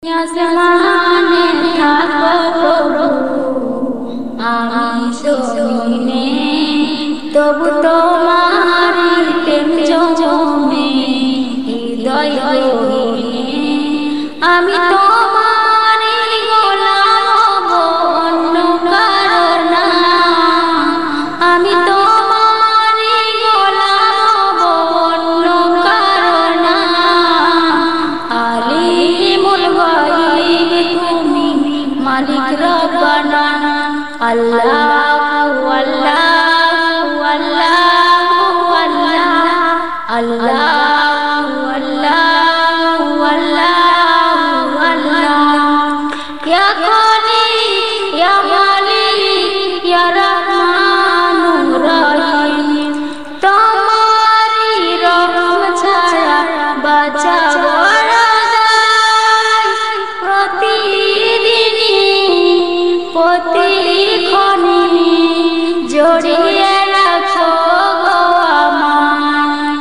আসমানে থাকো প্রভু আমি জমিনে, তবু তোমার প্রেম জমে হৃদয় গহীনে। আমি তোমার গোলাম হব, অন্য কারো না। আমি তোমার গোলাম হব, অন্য কারো না। আলিমুল গায়ব তুমি, মালিক রব্বানা। আল্লাহু আল্লাহু আল্লাহু আল্লাহ, আল্লাহু আল্লাহু আল্লাহু আল্লাহ। ইয়া খালিক ইয়া মালিক ইয়া রহমানুর রহিম, তোমারি রহম ছাড়া বাঁচা বড় দায়। প্রতিদিনই প্রতিক্ষণে জড়িয়ে রাখো গো আমায়।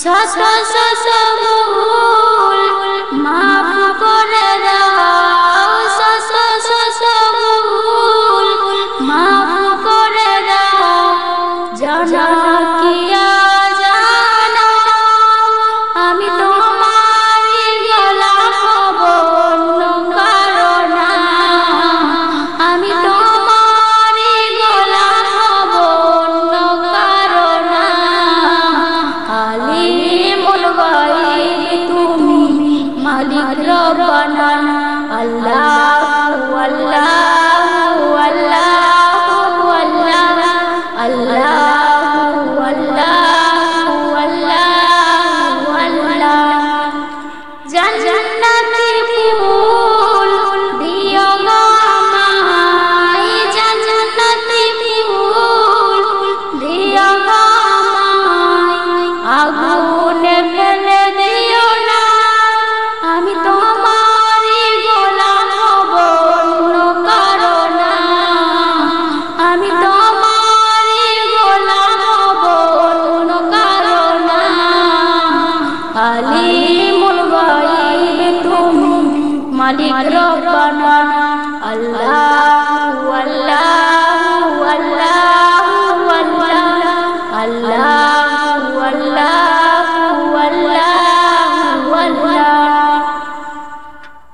শত শত ভুল মাফ করে দাও, শত শত ভুল মাফ করে দাও। জানা কি অজানা আমি তোমারই গোলাম হব, অন্য কারো না। আমি তোমারই গোলাম হব, অন্য কারো না। আলিমুল গায়ব তুমি, মালিক রব্বানা। আল্লাহু আল্লাহ